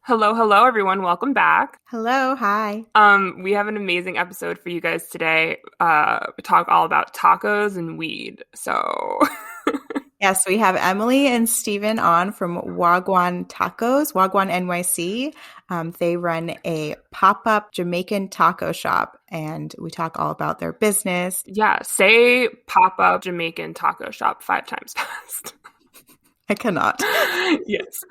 Hello, hello, everyone. Welcome back. Hello, hi. We have an amazing episode for you guys today. We talk all about tacos and weed. So, Yes, we have Emily and Steven on from Wah Gwaan Tacos, Wah Gwaan NYC. They run a pop-up Jamaican taco shop, and we talk all about their business. yeah, say pop-up Jamaican taco shop 5 times fast. I cannot. Yes.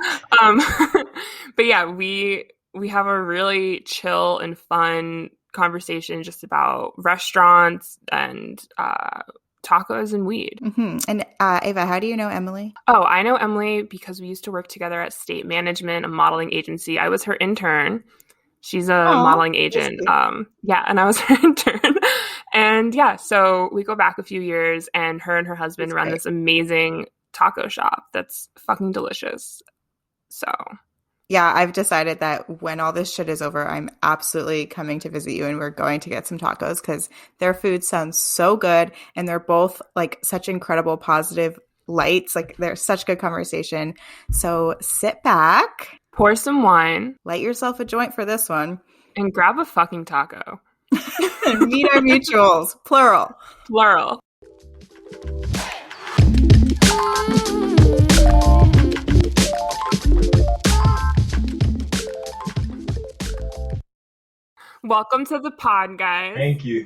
But yeah, we have a really chill and fun conversation just about restaurants and tacos and weed. Mm-hmm. And Ava, how do you know Emily? Oh, I know Emily because we used to work together at State Management, a modeling agency. I was her intern. She's a modeling agent. Yeah, and I was her intern. And yeah, so we go back a few years, and her husband run this amazing taco shop that's fucking delicious. So yeah, I've decided that when all this shit is over, I'm absolutely coming to visit you and we're going to get some tacos because their food sounds so good and they're both like such incredible positive lights. Like they're such good conversation. So sit back, pour some wine, light yourself a joint for this one, and grab a fucking taco. Meet our mutuals, plural. Plural. Welcome to the pod, guys. Thank you.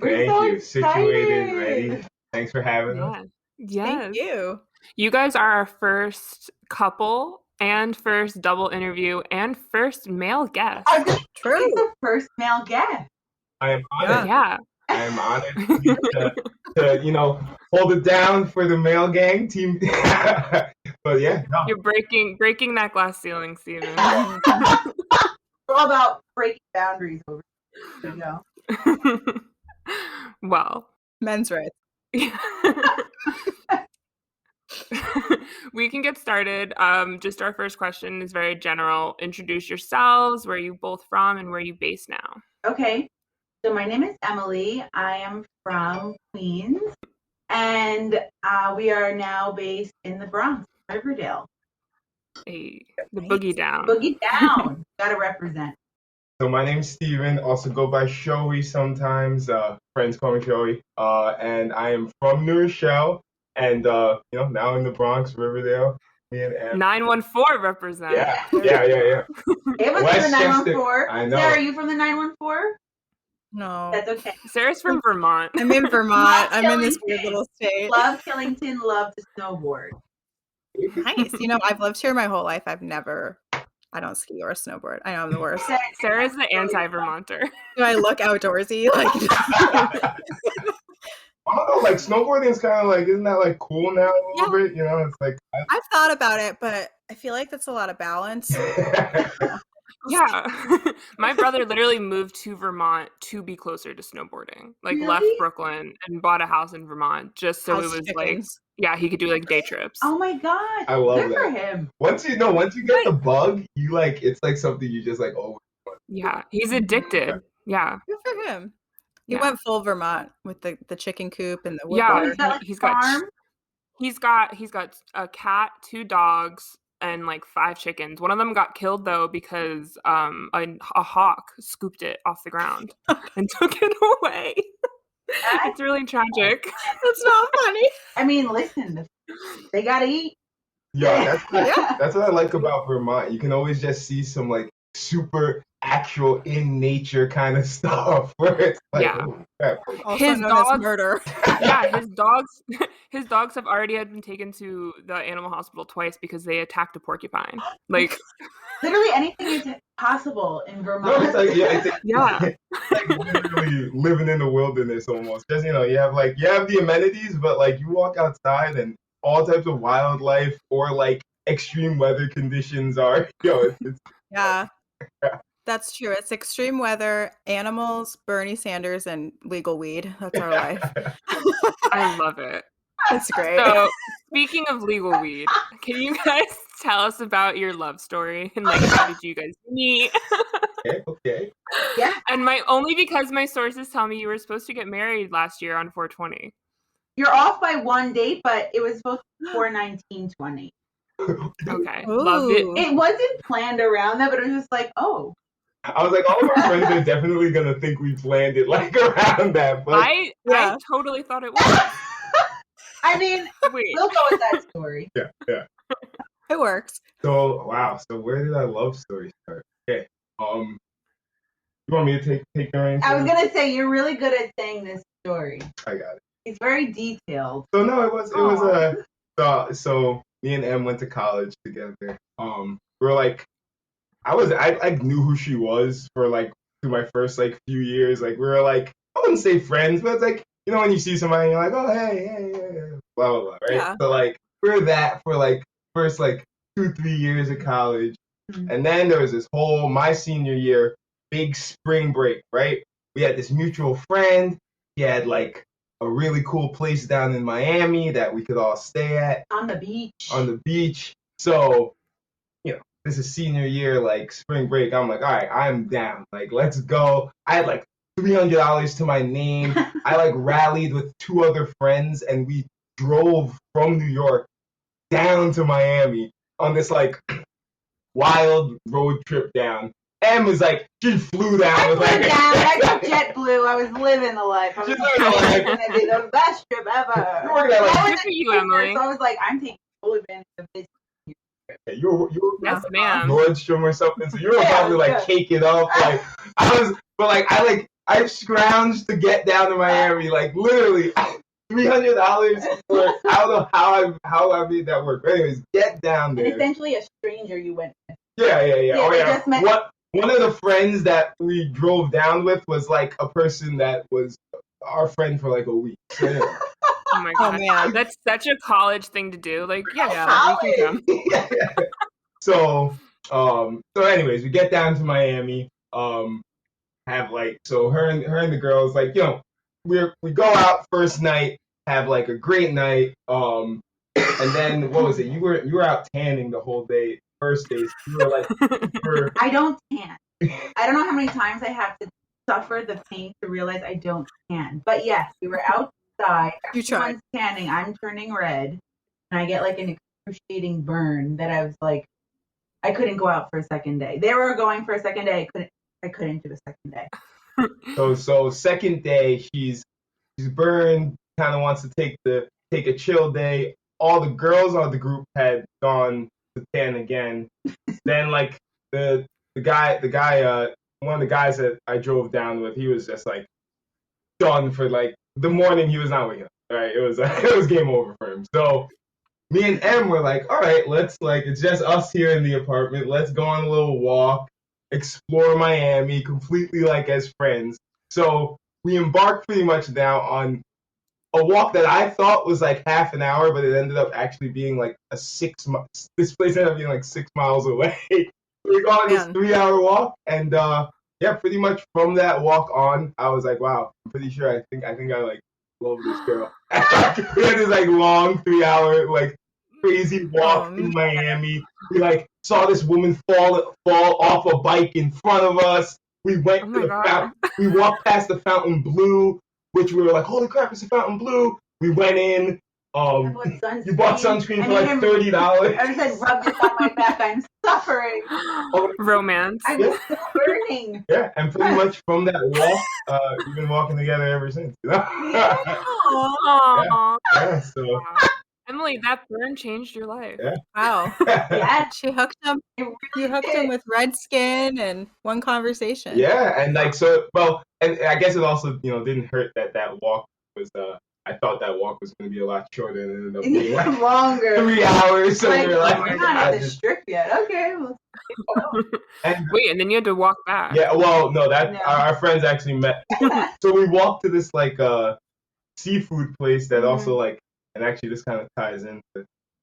Situated, ready. Thanks for having us. Yes. Thank you. You guys are our first couple and first double interview and first male guest. True. The first male guest. I am honored. Yeah. I am honored to hold it down for the male gang team. But yeah. No. You're breaking that glass ceiling, Steven. We're all about breaking boundaries over. There you go. Well, men's rights. We can get started. Just our first question is very general. Introduce yourselves, where are you both from, and where are you based now? Okay. So my name is Emily. I am from Queens, and we are now based in the Bronx, Riverdale. Hey, the boogie down. Boogie down. Gotta represent. So my name's Steven, also go by Showy sometimes. Friends call me Showy. And I am from New Rochelle, and now in the Bronx, Riverdale. 914 represent. Yeah. Ava's from the 914. I know. Sarah, are you from the 914? No. That's okay. Sarah's from Vermont. I'm in Vermont. I'm in this weird little state. Love Killington, love to snowboard. Nice. I've lived here my whole life. I don't ski or snowboard. I know I'm the worst. Sarah's the anti-Vermonter. Do I look outdoorsy? I don't know, like snowboarding is kind of like, isn't that like cool now a little bit? It's like I've thought about it, but I feel like that's a lot of balance. Yeah. My brother literally moved to Vermont to be closer to snowboarding. Like Really? left Brooklyn and bought a house in Vermont just so it was chickens. He could do like day trips. Oh my god. I love Good that. for him. Once you get the bug, you like it's like something you just like always want. Yeah, he's addicted. Yeah. Good for him. He went full Vermont with the chicken coop and the wood Yeah, water. Is that like he's farm? he's got a cat, 2 dogs, and like 5 chickens. One of them got killed though because a hawk scooped it off the ground and took it away. It's really tragic. That's not funny. I mean, listen, they gotta eat. Yeah, that's what I like about Vermont. You can always just see some like super actual in nature kind of stuff where it's like, Yeah. Also His known dogs- as murder. Yeah, his dogs have already been taken to the animal hospital twice because they attacked a porcupine. Like Literally anything is possible in No, Vermont. it's like Yeah. it's like literally living in the wilderness almost. Just you have the amenities, but like you walk outside and all types of wildlife or like extreme weather conditions are it's Yeah. That's true. It's extreme weather, animals, Bernie Sanders, and legal weed. That's our life. I love it. That's great. So, speaking of legal weed, can you guys tell us about your love story and like how did you guys meet? okay. Yeah. And because my sources tell me you were supposed to get married last year on 420. You're off by one date, but it was supposed to be 4/19/20. Okay, loved it. It wasn't planned around that, but it was just like, oh. I was like, all of our friends are definitely gonna think we planned it like around that. But I totally thought it was. I mean, we'll go with that story. Yeah. It works. So wow. So where did our love story start? Okay. You want me to take the reins? I was gonna say you're really good at saying this story. I got it. It's very detailed. So no, it was so me and Em went to college together. We were like, I knew who she was for like through my first like few years. Like we were like, I wouldn't say friends, but it's like, you know, when you see somebody and you're like, oh hey, blah blah blah, right? Yeah. So like we were that for like first like 2-3 years of college. Mm-hmm. And then there was this whole my senior year big spring break, right? We had this mutual friend. He had like a really cool place down in Miami that we could all stay at. On the beach. So, you know, this is senior year, like spring break. I'm like, all right, I'm down. Like, let's go. I had like $300 to my name. I like rallied with 2 other friends and we drove from New York down to Miami on this like wild road trip down. Em was like, she flew down. I took JetBlue. I was living the life. I was like, it's going to be the best trip ever. You worked at like, good for you, Emily. So I was like, I'm taking full advantage of this. Yeah, you were yes, ma'am. Nordstrom or something, so you were probably like caking up. Like I scrounged to get down to Miami. Like literally, $300. I don't know how I made that work. But anyways, get down there. And essentially, a stranger you went with. Yeah. Oh yeah. Just met- One of the friends that we drove down with was like a person that was our friend for like a week. So, yeah. Oh my god, man. That's such a college thing to do. Like, yeah, we can come. Yeah. So anyways, we get down to Miami. Have like her and the girls like, you know, we go out first night, have like a great night. And then what was it? You were out tanning the whole day. First days, you were like, I don't tan. I don't know how many times I have to suffer the pain to realize I don't tan. But yes, we were outside. You tried. Tanning. I'm turning red, and I get like an excruciating burn that I was like, I couldn't go out for a second day. They were going for a second day. I couldn't do the second day. So second day, she's burned. Kind of wants to take a chill day. All the girls on the group had gone to tan again. Then like the guy one of the guys that I drove down with, he was just like done for like the morning. He was not waking up. Right, it was game over for him. So me and Em were like, all right, let's like, it's just us here in the apartment. Let's go on a little walk, explore Miami completely like as friends. So we embarked pretty much now on a walk that I thought was like half an hour, but it ended up actually being like this place ended up being like 6 miles away. We go on this 3-hour walk, and pretty much from that walk on, I was like, wow, I'm pretty sure I think I like love this girl. We had this like long 3-hour like crazy walk through Miami. We like saw this woman fall off a bike in front of us. We went to the fountain. We walked past the Fountain Blue, which we were like, holy crap, it's a Fountain Blue. We went in. You bought sunscreen for like $30. I said, rub this on my back. I'm suffering. Romance. I'm still burning. Yeah, and pretty much from that walk, we've been walking together ever since. You know? Yeah, so. Emily, that burn changed your life. Yeah. Wow. Yeah, She hooked him. You hooked him with red skin and one conversation. Yeah, and like and I guess it also didn't hurt that walk was I thought that walk was going to be a lot shorter and it ended up being like longer. 3 hours. So we were like, we're not at the strip yet. Okay. And then you had to walk back. Yeah, well, no, our friends actually met. So we walked to this like seafood place that also like, and actually this kind of ties into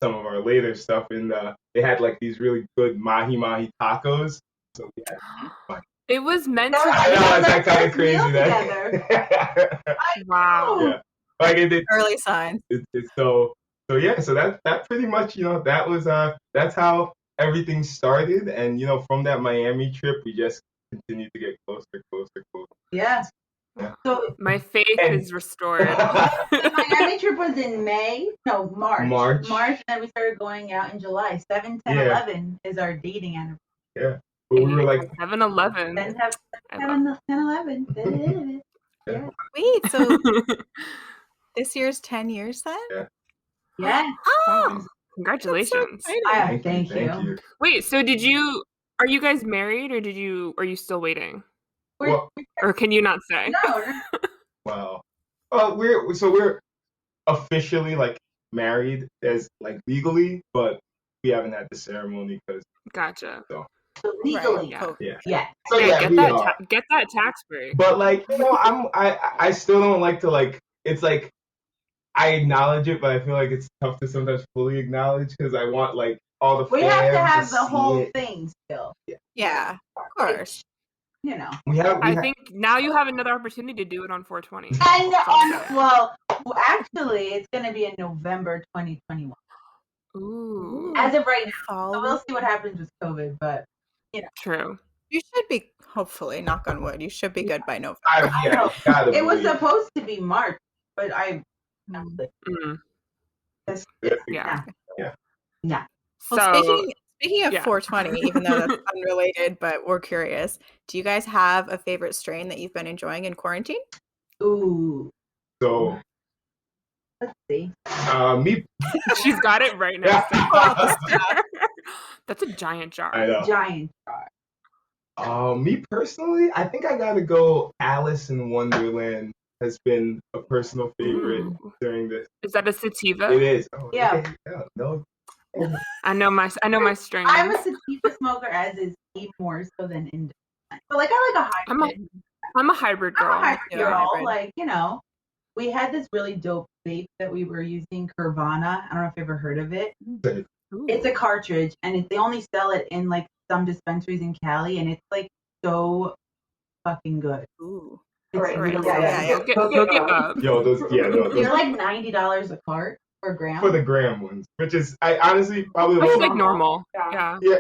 some of our later stuff. And they had like these really good mahi tacos. So we had it was meant to. I know, it's kind of crazy that. Wow. Yeah. Like early signs. So that pretty much that was that's how everything started, and from that Miami trip we just continued to get closer. Yeah. Yeah. So My faith is restored. the Miami trip was in March. March. And then we started going out in July. 7, 10, 11 is our dating anniversary. Yeah. But we were like 7-Eleven. 10, 11. Yeah. Wait, so this year's 10 years then? Yeah. Yeah. Wow. Congratulations. Thank you. Wait, so are you guys married or are you still waiting? Well, Or can you not say? No. wow. We're officially like married as like legally, but we haven't had the ceremony because Gotcha. so Legally. Right. yeah. So Yeah, yeah, get that tax break. But like I still don't like to like. It's like I acknowledge it, but I feel like it's tough to sometimes fully acknowledge because I want like all the. We have to have to the whole it. thing still. Yeah, of course. You know. I think now you have another opportunity to do it on 420. And actually, it's going to be in November 2021. Ooh. As of right now. So we'll see what happens with COVID, but True. You should be, hopefully, knock on wood, you should be good by November. It was supposed to be March, but Well, So, speaking of 420, even though that's unrelated, but we're curious, do you guys have a favorite strain that you've been enjoying in quarantine? Ooh. So let's see. Me. She's got it right next to her. That's a giant jar. I know. Giant jar. Me personally, I think I gotta go. Alice in Wonderland has been a personal favorite during this. Is that a sativa? It is. Oh, yeah. Okay. No. I know my strains. I'm a sativa smoker, as is Steve, more so than indica. But like I like a hybrid. I'm a hybrid girl. Like, we had this really dope vape that we were using, Curvana. I don't know if you've ever heard of it. Ooh. It's a cartridge, and they only sell it in like some dispensaries in Cali, and it's like so fucking good. Ooh. It's Right. really Go get Bob. Yo, those. They're like $90 a cart per gram. For the gram ones, which is I honestly probably. It's like normal. Yeah. Yeah,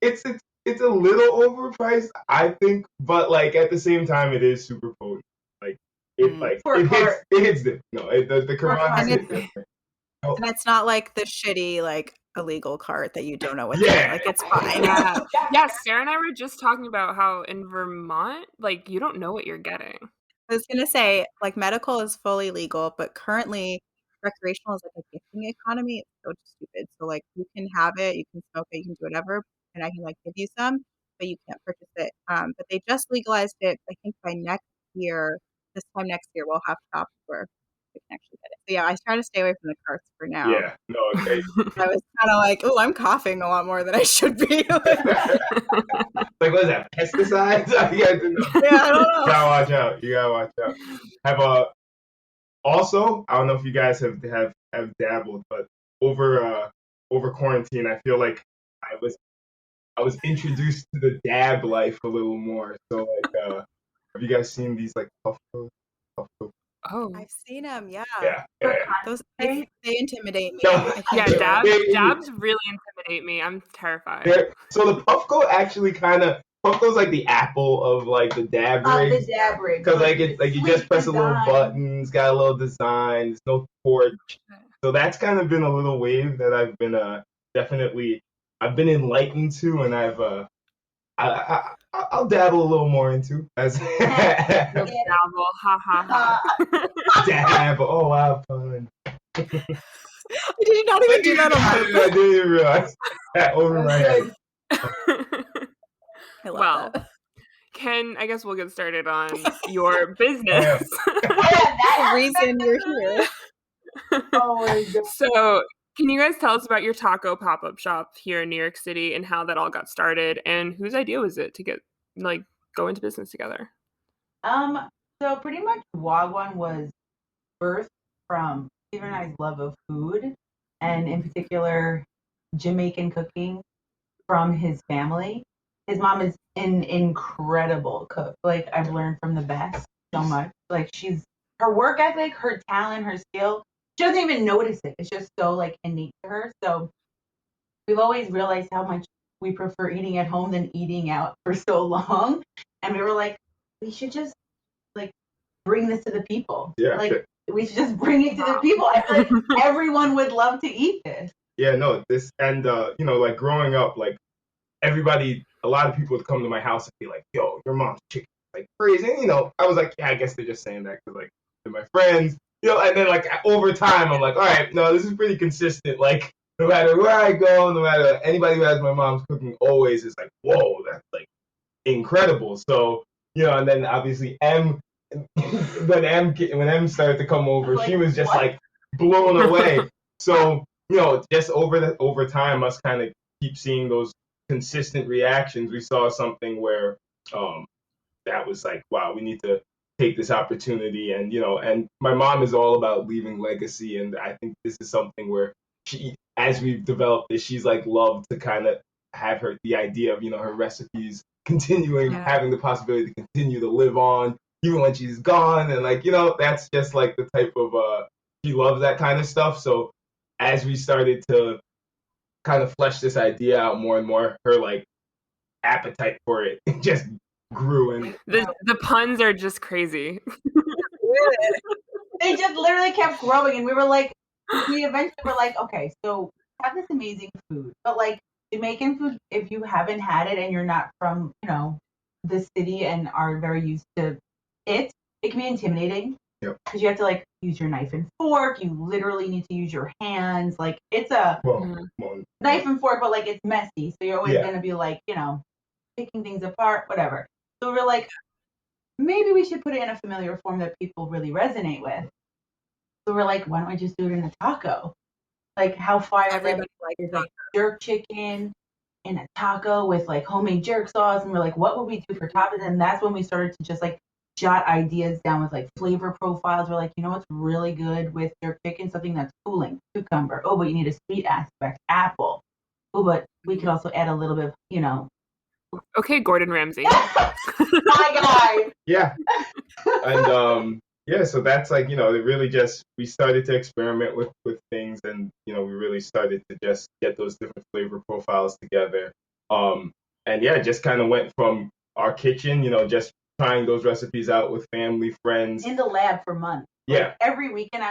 it's a little overpriced, I think, but like at the same time, it is super potent. Like it hits the Curvana hits different. And it's not like the shitty like illegal cart that you don't know what's in. Like it's fine. Yeah, Sarah and I were just talking about how in Vermont, like you don't know what you're getting. I was gonna say, like medical is fully legal, but currently recreational is like a gifting economy. It's so stupid. So like you can have it, you can smoke it, you can do whatever, and I can like give you some, but you can't purchase it. But they just legalized it, I think by this time next year we'll have shops where we can actually get it. So yeah, I try to stay away from the carts for now. Yeah, no, okay. I was kind of like, oh, I'm coughing a lot more than I should be. Like what is that? Pesticides? Yeah, I don't know. You gotta watch out. Have also, I don't know if you guys have dabbled, but over quarantine, I feel like I was introduced to the dab life a little more. So like, have you guys seen these like Puffco? Oh, I've seen them. Yeah. Those they intimidate me. dabs really intimidate me. I'm terrified. So the Puffco actually Puffco's like the Apple of like the dab rig. The dab rig. Because like you just press a little button, it's got a little design, there's no torch. So that's kind of been a little wave that I've been I've been enlightened to, and I'll dabble a little more into. Dabble, ha ha ha. Dab, oh wow, fun. Did you not even do that on purpose? I didn't even realize that over my head. Well, I guess we'll get started on your business. the reason you're here. Oh my God. So, can you guys tell us about your taco pop-up shop here in New York City and how that all got started, and whose idea was it to go into business together? So pretty much WahGwaan was birthed from Steve and I's love of food, and in particular Jamaican cooking from his family. His mom is an incredible cook. Like I've learned from the best so much. Like her work ethic, her talent, her skill, she doesn't even notice it. It's just so like innate to her. So we've always realized how much we prefer eating at home than eating out for so long. And we were like, we should just like bring this to the people. Yeah. Like, we should just bring it to the people. I feel like everyone would love to eat this. Yeah, no, this, and, like growing up, like everybody, a lot of people would come to my house and be like, yo, your mom's chicken is like crazy. And, I was like, yeah, I guess they're just saying that because, like, they're my friends, and then, like, over time, I'm like, all right, no, this is pretty consistent. Like, no matter where I go, no matter anybody who has my mom's cooking, always is like, whoa, that's like incredible. So, and then obviously when M started to come over, she was just like blown away. So, just over time, us kind of keep seeing those consistent reactions. We saw something where that was like, wow, we need to take this opportunity, and my mom is all about leaving legacy, and I think this is something where she, as we've developed this, she's like loved to kind of have the idea of her recipes continuing, having the possibility to continue to live on even when she's gone, and like that's just like the type of she loves that kind of stuff. So as we started to kind of flesh this idea out more and more, her like appetite for it just grew, and the puns are just crazy. They just literally kept growing, and we eventually were like, okay, so have this amazing food, but like Jamaican food, if you haven't had it and you're not from the city and are very used to it can be intimidating. Yep. Because you have to like use your knife and fork. You literally need to use your hands. Like it's a knife and fork, but like it's messy. So you're always gonna be like, picking things apart, whatever. So we're like, maybe we should put it in a familiar form that people really resonate with. So we're like, why don't we just do it in a taco? Like how fire Everybody there's like jerk chicken in a taco with like homemade jerk sauce, and we're like, what would we do for toppings? And that's when we started to just like jot ideas down with like flavor profiles. We're like, what's really good with jerk chicken? Something that's cooling. Cucumber. Oh, but you need a sweet aspect. Apple. Oh, but we could also add a little bit of, Okay, Gordon Ramsay. My guy. Yeah. And so that's like, it really just, we started to experiment with things, and, we really started to just get those different flavor profiles together. And yeah, just kind of went from our kitchen, just trying those recipes out with family, friends. In the lab for months. Yeah. Like, every weekend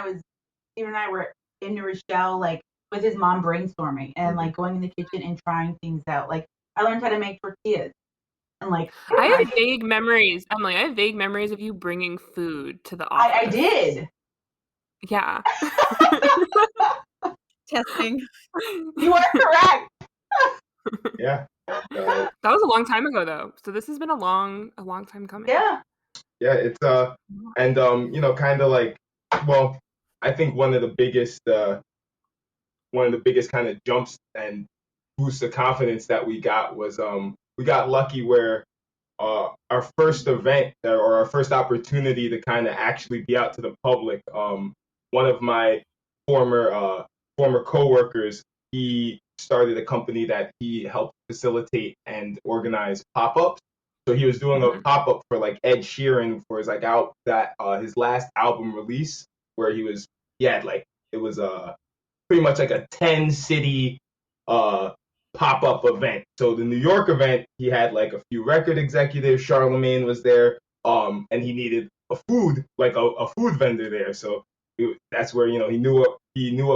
Steve and I were in New Rochelle, like with his mom brainstorming and like going in the kitchen and trying things out. Like I learned how to make tortillas. And like I have vague memories, Emily. I have vague memories of you bringing food to the office. I did. Yeah. Testing. You are correct. Yeah. That was a long time ago, though. So this has been a long time coming. Yeah. Yeah, it's and kind of like, well, I think one of the biggest kind of jumps and boosts of confidence that we got was we got lucky where our first event or our first opportunity to kind of actually be out to the public, one of my former coworkers, he started a company that he helped facilitate and organize pop-ups. So he was doing a pop-up for like Ed Sheeran for his like his last album release, where it was pretty much like a 10-city pop-up event. So the New York event, he had like a few record executives. Charlemagne was there, and he needed a food vendor there. So that's where he knew what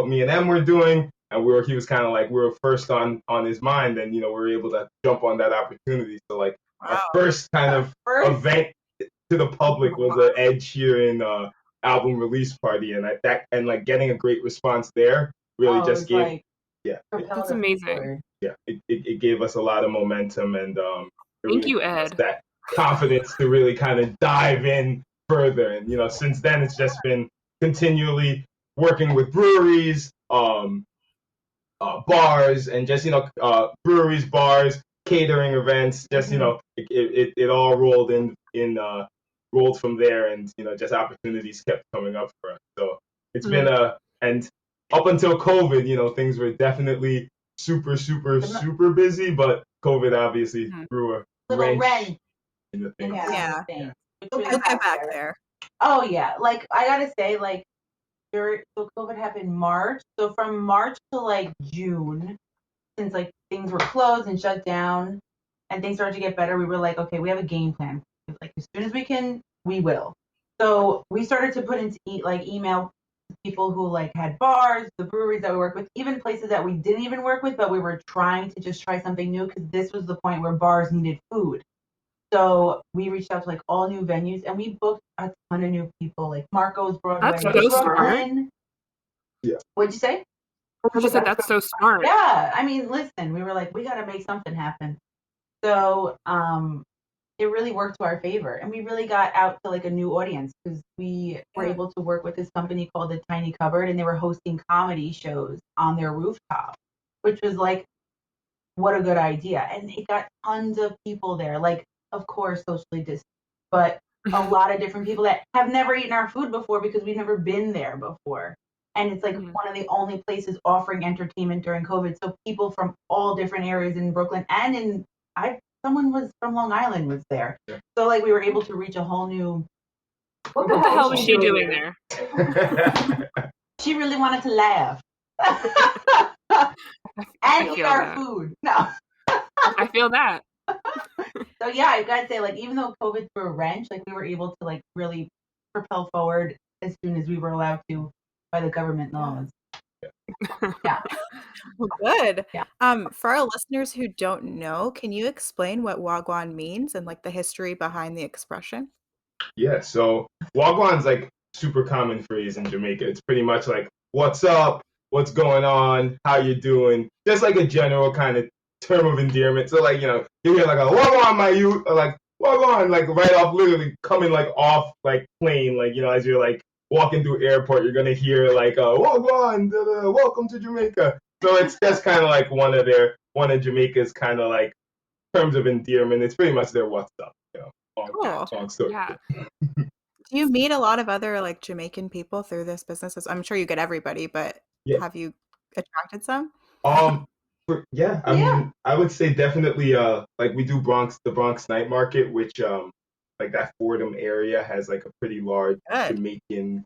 me and M were doing, and he was kind of like we were first on his mind, and we were able to jump on that opportunity. So like our first kind of event to the public was an Ed Sheeran album release party, and like getting a great response there really just gave that's amazing. Yeah, it gave us a lot of momentum, and thank you, Ed. That confidence to really kind of dive in further, and since then it's just been continually working with breweries, bars, and just breweries, bars, catering events. Just it all rolled rolled from there, and just opportunities kept coming up for us. So it's been and up until COVID, things were definitely super busy, but COVID obviously threw a little wrench in the thing. Yeah. We'll get back there. Oh yeah, like I gotta say, like so COVID happened March. So from March to like June, since like things were closed and shut down, and things started to get better, we were like, okay, we have a game plan. Like as soon as we can, we will. So we started to put into email people who like had bars, the breweries that we work with, even places that we didn't even work with, but we were trying to just try something new because this was the point where bars needed food. So we reached out to like all new venues and we booked a ton of new people, like Marco's Broadway. That's so smart. Yeah. What'd you say? I just said that's so smart. Yeah. I mean, listen, we were like, we got to make something happen. So it really worked to our favor. And we really got out to like a new audience because we were able to work with this company called The Tiny Cupboard, and they were hosting comedy shows on their rooftop, which was like, what a good idea. And it got tons of people there. Like, of course, socially distant, but a lot of different people that have never eaten our food before because we've never been there before. And it's like one of the only places offering entertainment during COVID. So people from all different areas in Brooklyn and someone was from Long Island was there. Yeah. So like we were able to reach a whole new. What the hell was she doing there? She really wanted to laugh. And eat our food. No. I feel that. So yeah, I gotta say, like, even though COVID threw a wrench, like we were able to like really propel forward as soon as we were allowed to by the government laws. Yeah. Well, good. Yeah. For our listeners who don't know, can you explain what Wah Gwaan means and like the history behind the expression? Yeah, so Wah Gwaan's like super common phrase in Jamaica. It's pretty much like, what's up? What's going on? How you doing? Just like a general kind of term of endearment. So like, you hear like a Wah Gwaan, my youth, or like Wah Gwaan, like right off, literally coming like off like plane, like, as you're like walking through airport, you're gonna hear like Wah Gwaan, welcome to Jamaica. So it's just kind of like one of Jamaica's kind of like terms of endearment. It's pretty much their what's up, long story. Yeah. Do you meet a lot of other like Jamaican people through this business? I'm sure you get everybody, but have you attracted some? I mean, I would say definitely like we do the Bronx night market, which like that Fordham area has like a pretty large Jamaican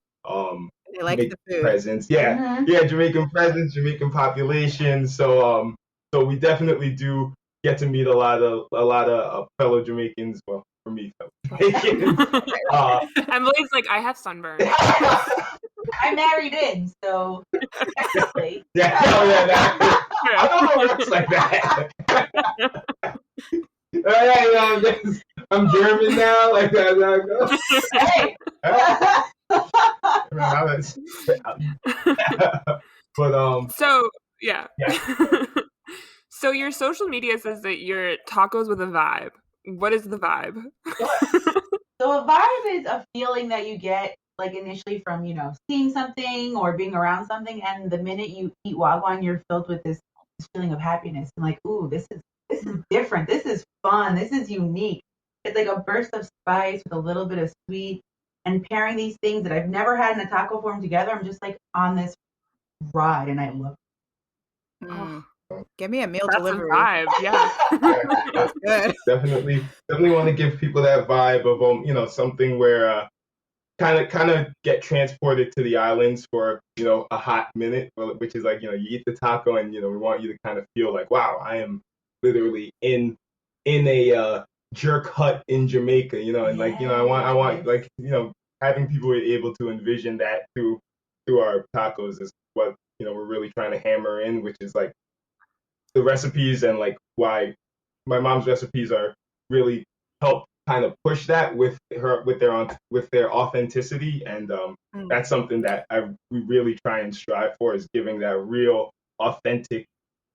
they like the food. Presence. Yeah. Jamaican presence, Jamaican population. So we definitely do get to meet a lot of fellow Jamaicans. Well, for me, fellow Jamaicans. Emily's like, I have sunburn. I married in, so technically. I don't know what it's like that. I'm German now, like that. Hey. But So yeah. So your social media says that you're tacos with a vibe. What is the vibe? So a vibe is a feeling that you get like initially from, seeing something or being around something, and the minute you eat Wah Gwaan, you're filled with this feeling of happiness and like, ooh, this is different. This is fun. This is unique. It's like a burst of spice with a little bit of sweet, and pairing these things that I've never had in a taco form together. I'm just like on this ride, and I love it. Give me a meal That's delivery. A vibe, yeah. That's good. Definitely want to give people that vibe of something where kind of get transported to the islands for a hot minute, which is like you eat the taco and we want you to kind of feel like, wow, I am literally in a jerk hut in Jamaica, and like I want like having people be able to envision that through our tacos is what we're really trying to hammer in, which is like the recipes and like why my mom's recipes are really help kind of push that with their authenticity, and that's something that we really try and strive for, is giving that real authentic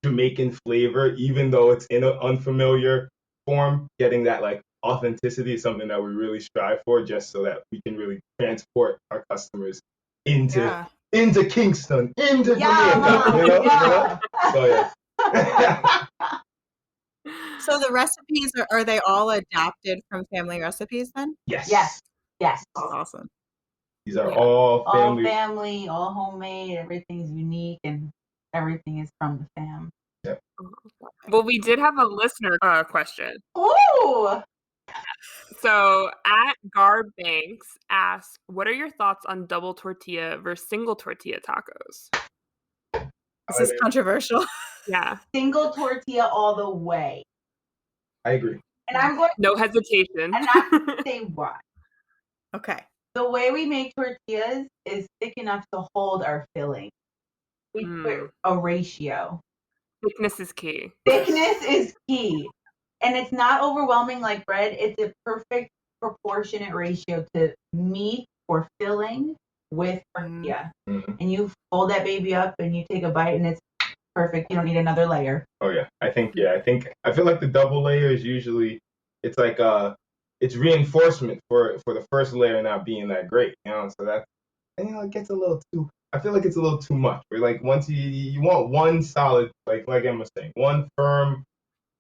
Jamaican flavor, even though it's in an unfamiliar form. Getting that like authenticity is something that we really strive for, just so that we can really transport our customers into Kingston, into Jamaica. So yeah. So the recipes are they all adapted from family recipes then? Yes. Oh, awesome. These are all family, all homemade. Everything's unique, and everything is from the fam. Yep. Well, we did have a listener question. Ooh. So at Garbanks asks, what are your thoughts on double tortilla versus single tortilla tacos? This is controversial. Yeah. Single tortilla all the way. I agree. And I'm going no hesitation. And I'm going to say why. Okay. the way we make tortillas is thick enough to hold our filling. We do it a ratio. Thickness is key. Thickness is key. And it's not overwhelming like bread. It's a perfect proportionate ratio to meat or filling with tortilla. And you fold that baby up and you take a bite and it's perfect. You don't need another layer. Oh yeah. I feel like the double layer is usually, it's like it's reinforcement for the first layer not being that great, so that, and it gets a little too, I feel like it's a little too much. Where like once you want one solid, like Emma was saying, one firm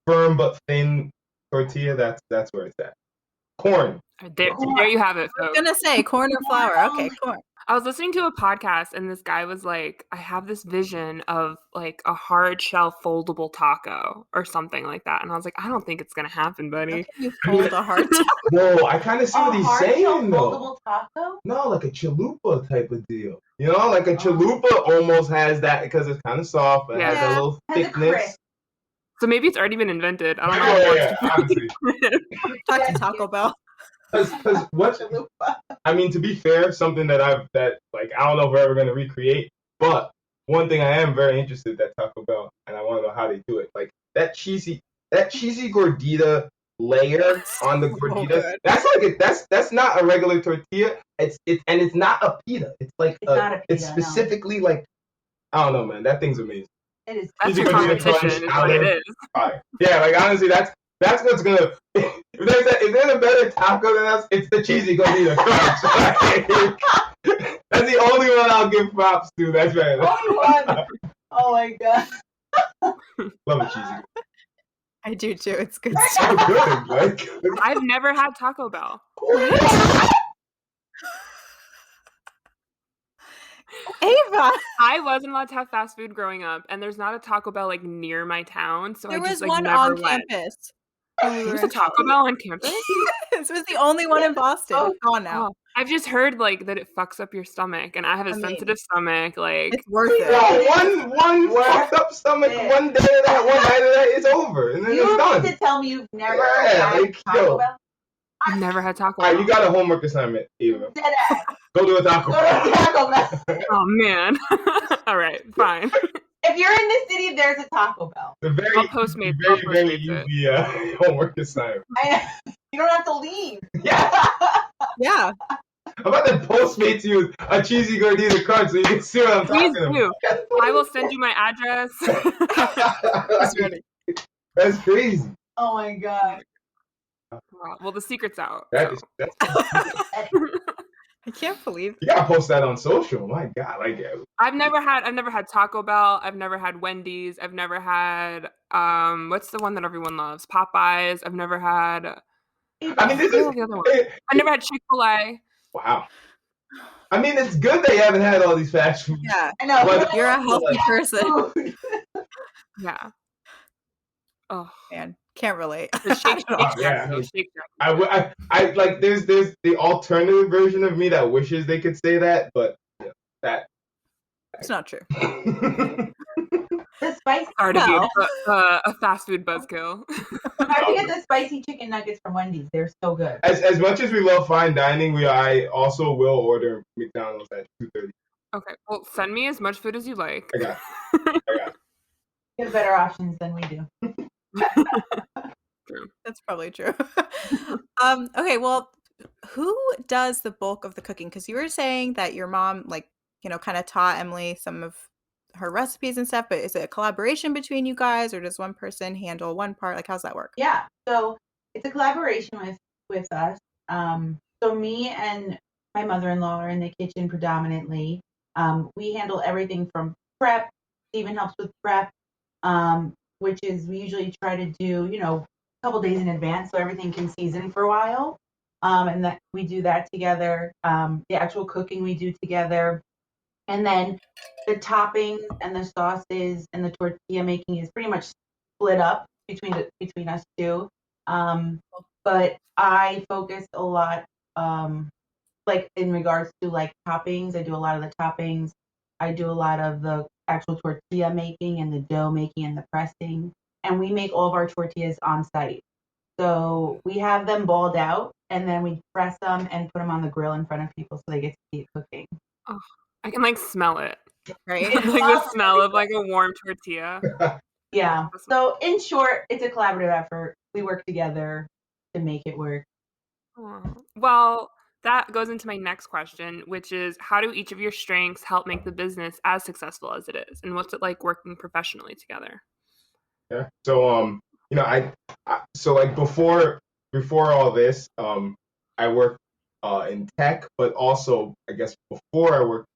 but thin tortilla, that's where it's at. Corn. There you have it, folks. I was gonna say corn or flour. Okay, corn. I was listening to a podcast and this guy was like, I have this vision of like a hard shell foldable taco or something like that. And I was like, I don't think it's going to happen, buddy. How can you fold a hard taco? Whoa, I kind of see what he's saying though. Foldable taco? No, like a chalupa type of deal. Like a chalupa almost has that because it's kind of soft and has a little thickness. So maybe it's already been invented. I don't know. Yeah, honestly. Talk to Taco Bell. Because what? I mean, to be fair, something that I don't know if we're ever going to recreate. But one thing I am very interested at Taco Bell, and I want to know how they do it. Like that cheesy gordita layer on the gordita. That's not a regular tortilla. It's not a pita. It's like not a pita, it's specifically like, I don't know, man. That thing's amazing. It is. That's your competition. Is what it is. Yeah, like honestly, that's what's gonna. If there's a better taco than us, it's the cheesy gordita crunch. That's the only one I'll give props to. That's right. Only one. Oh my god. Love a cheesy. I do too. It's good. It's so good. Like I've never had Taco Bell. Ava, I wasn't allowed to have fast food growing up, and there's not a Taco Bell like near my town, so there I just was one never on went. campus. There was a Taco Bell on campus? This was the only one in Boston. It's gone now. Oh, I've just heard like that it fucks up your stomach, and I have a sensitive stomach. Like it's worth it. No, one fucked up stomach, one day of that, one night of that, it's over, and then it's done. You mean to tell me you've never had Taco Bell? I've never had Taco Bell. All right, you got a homework assignment, Eva. Go do a Taco Bell. Oh man. All right, fine. If you're in the city, there's a Taco Bell. I'll Postmate Very easy homework assignment. You don't have to leave. Yeah. Yeah. I'm about to Postmate you a cheesy gordita crunch so you can see what I'm talking about. I will send you my address. That's crazy. Oh my god. Well, the secret's out. That's I can't believe you gotta post that on social. My God, I've never had Taco Bell. I've never had Wendy's. I've never had what's the one that everyone loves? Popeyes. I've never had. I mean, this is the other one. I've never had Chick-fil-A. Wow. I mean, it's good they haven't had all these fast food. Yeah, I know. But you're a healthy person. Yeah. Oh man, can't relate. Shake I like. There's the alternative version of me that wishes they could say that, but that it's not true. The spicy. Hard to be a fast food buzzkill. Hard to get the spicy chicken nuggets from Wendy's. They're so good. As much as we love fine dining, I also will order McDonald's at 2:30. Okay, well, send me as much food as you like. I got it. You have better options than we do. True. That's probably true. Okay, well, who does the bulk of the cooking? Because you were saying that your mom, kind of taught Emily some of her recipes and stuff, but is it a collaboration between you guys, or does one person handle one part? Like, how's that work? Yeah, so it's a collaboration with us. So me and my mother-in-law are in the kitchen predominantly. We handle everything from prep. Steven helps with prep, which is we usually try to do, a couple days in advance so everything can season for a while. And that we do that together. The actual cooking we do together. And then the toppings and the sauces and the tortilla making is pretty much split up between us two. But I focus a lot, in regards to toppings. I do a lot of the toppings. I do a lot of the actual tortilla making and the dough making and the pressing. And we make all of our tortillas on site. So we have them balled out and then we press them and put them on the grill in front of people so they get to see it cooking. Oh, I can like smell it. Right? Like the smell of like a warm tortilla. Yeah. So in short, it's a collaborative effort. We work together to make it work. Well, that goes into my next question, which is how do each of your strengths help make the business as successful as it is? And what's it like working professionally together? Yeah. So so like before all this, I worked in tech, but also I guess before I worked,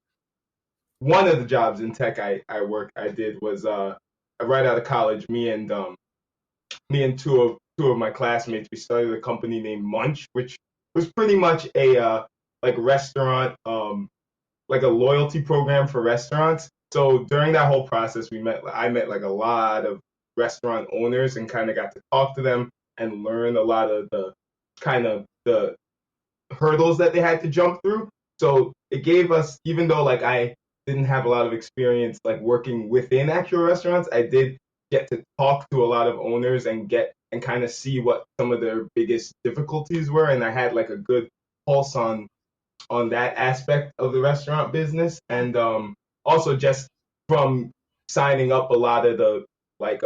one of the jobs in tech I did was right out of college. Me and two of my classmates, we started a company named Munch, which was pretty much a like restaurant, like a loyalty program for restaurants. So during that whole process, I met like a lot of restaurant owners and kind of got to talk to them and learn a lot of the hurdles that they had to jump through. So it gave us, even though like I didn't have a lot of experience like working within actual restaurants, I did get to talk to a lot of owners and get and kind of see what some of their biggest difficulties were, and I had like a good pulse on that aspect of the restaurant business, and also just from signing up a lot of the like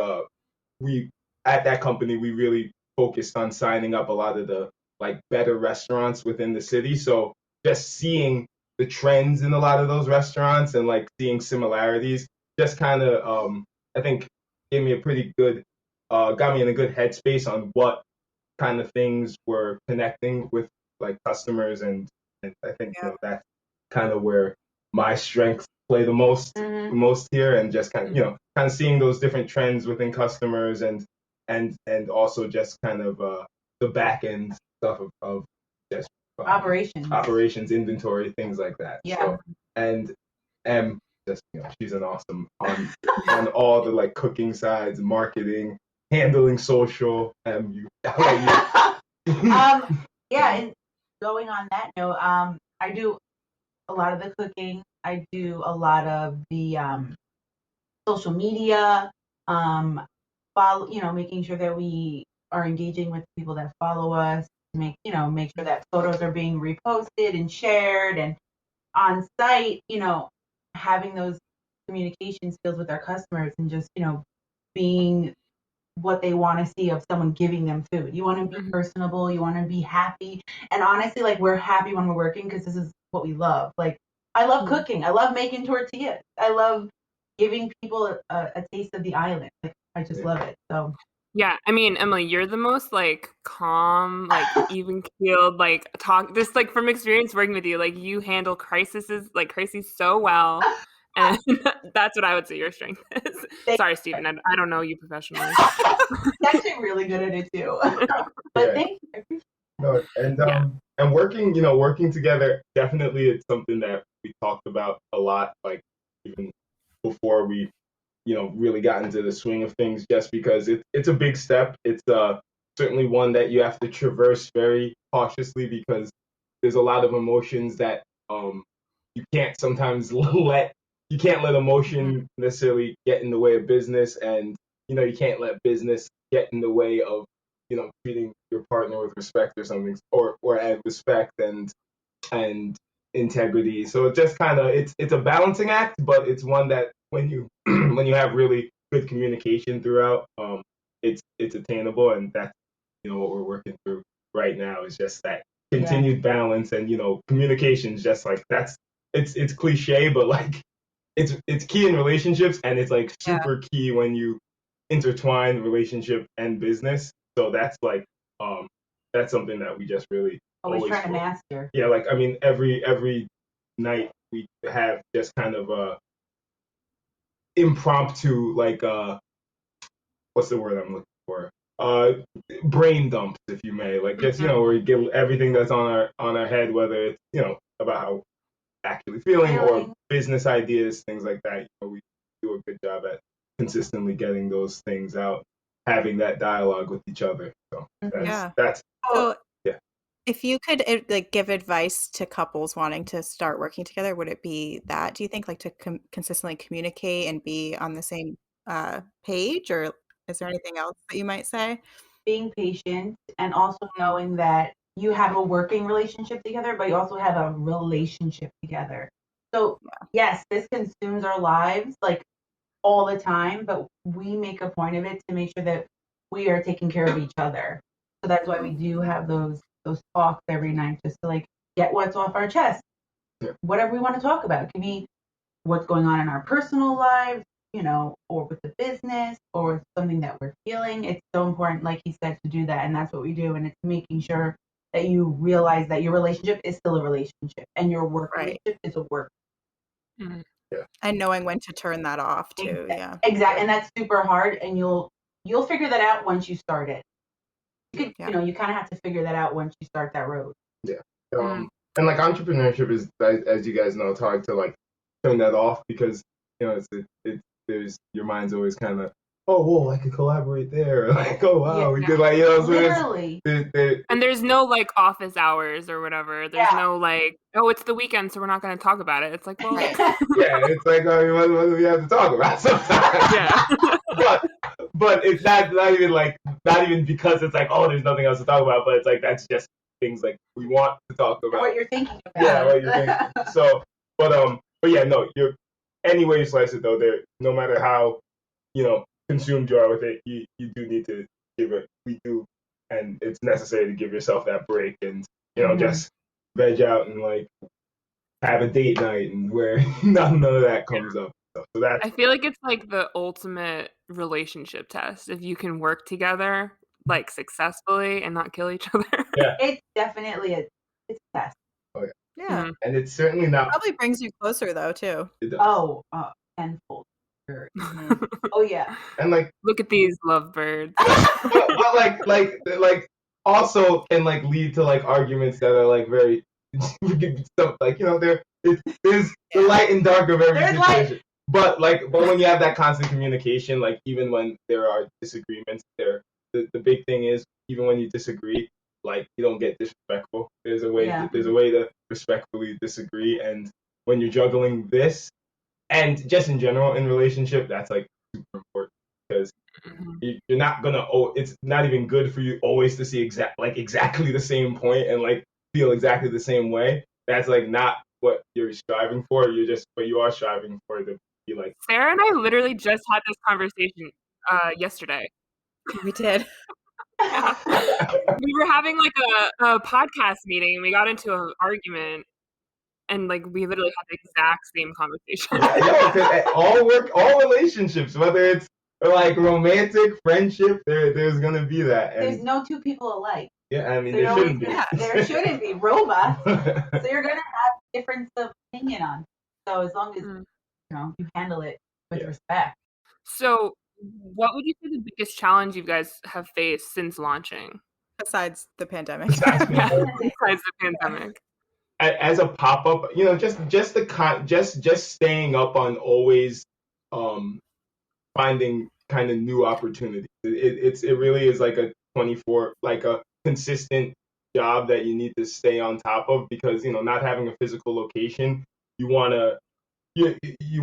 we at that company we really focused on signing up a lot of the like better restaurants within the city. So just seeing the trends in a lot of those restaurants and like seeing similarities just kind of I think gave me a pretty good got me in a good headspace on what kind of things were connecting with like customers, and I think that's kind of where my strengths play the most here, and just kind of kind of seeing those different trends within customers, and also just kind of the back end stuff of just operations, inventory, things like that. Yeah. So, and just she's an awesome on all the like cooking sides, marketing, handling social. Yeah, and going on that note, I do a lot of the cooking. I do a lot of the social media, making sure that we are engaging with people that follow us, make sure that photos are being reposted and shared, and on site, having those communication skills with our customers, and just, being what they want to see of someone giving them food. You want to be personable, you want to be happy. And honestly, like, we're happy when we're working because this is what we love. Like, I love cooking. I love making tortillas. I love giving people a taste of the island. Like, I just love it. So yeah, I mean, Emily, you're the most like calm, like even keeled, like talk just like from experience working with you, like you handle crises so well. And that's what I would say your strength is. Sorry, Stephen, I don't know you professionally. He's actually really good at it too. But thank you. No, and working together, definitely it's something that we talked about a lot, like even before we really got into the swing of things, just because it's a big step. It's certainly one that you have to traverse very cautiously, because there's a lot of emotions that you can't sometimes you can't let emotion necessarily get in the way of business, and you can't let business get in the way of treating your partner with respect or something, or add respect and integrity. So it just kind of it's a balancing act, but it's one that when you when you have really good communication throughout, it's attainable, and that's what we're working through right now, is just that continued balance, and communications. Just like it's cliche, but like it's key in relationships, and it's like super key when you intertwine relationship and business. So that's like that's something that we just really always trying to master. Yeah, like I mean, every night we have just kind of impromptu, like what's the word I'm looking for? Brain dumps, if you may. Like just where we get everything that's on our head, whether it's about how actually feeling or business ideas, things like that. We do a good job at consistently getting those things out, having that dialogue with each other. So that's so if you could like give advice to couples wanting to start working together, would it be that, do you think, like to consistently communicate and be on the same page, or is there anything else that you might say? Being patient, and also knowing that you have a working relationship together, but you also have a relationship together. So yes, this consumes our lives like all the time, but we make a point of it to make sure that we are taking care of each other. So that's why we do have those talks every night, just to like get what's off our chest. Yeah. Whatever we want to talk about. It can be what's going on in our personal lives, you know, or with the business, or something that we're feeling. It's so important, like he said, to do that, and that's what we do. And it's making sure that you realize that your relationship is still a relationship, and your work relationship is a work. Mm-hmm. Yeah. And knowing when to turn that off too. Yeah. Exactly. And that's super hard, and you'll figure that out once you start it. You know, you kind of have to figure that out once you start that road. Yeah. And like entrepreneurship is, as you guys know, it's hard to like turn that off, because you know there's your mind's always kind of, oh, whoa, I could collaborate there. Like, oh wow, we could, like, you know, so literally. And there's no like office hours or whatever. There's no like, oh, it's the weekend, so we're not going to talk about it. It's like, well, yeah, it's like, I mean, what do we have to talk about sometimes? Yeah. but it's not even because it's like, oh, there's nothing else to talk about, but it's like that's just things like we want to talk about. What you're thinking about. Yeah, what you're thinking. So, but yeah, no, you're any way you slice it though, there, no matter how, you know, consumed you are with it, you do need to give it. We do, and it's necessary to give yourself that break, and you know, just veg out and like have a date night, and where none of that comes up. So that's. I feel like it's like the ultimate relationship test. If you can work together like successfully and not kill each other. Yeah. It's definitely a test. Oh yeah. Yeah. And it's certainly not. It probably brings you closer though too. It does. Oh, tenfold. Sure. Oh yeah. And like, look at these lovebirds. but like also can like lead to like arguments that are like very stuff, like, you know, there's the light and dark of every situation. But when you have that constant communication, like even when there are disagreements, the big thing is, even when you disagree, like you don't get disrespectful. There's a way to respectfully disagree, and when you're juggling this, and just in general in relationship, that's like super important, because you're not gonna. It's not even good for you always to see exactly the same point and like feel exactly the same way. That's like not what you're striving for. But you are striving for to be like. Sarah and I literally just had this conversation yesterday. We did. We were having like a podcast meeting, and we got into an argument, and like we literally had the exact same conversation. Yeah, all relationships, whether it's like romantic, friendship, there's gonna be that. And there's no two people alike. Yeah, I mean, there shouldn't be. There shouldn't be robots. So you're gonna have difference of opinion on. So as long as you know you handle it with respect. So, what would you say the biggest challenge you guys have faced since launching? Besides the pandemic. Besides the pandemic. As a pop up, you know, just staying up on always finding kind of new opportunities. It really is like a 24, like a consistent job that you need to stay on top of, because you know, not having a physical location, you want to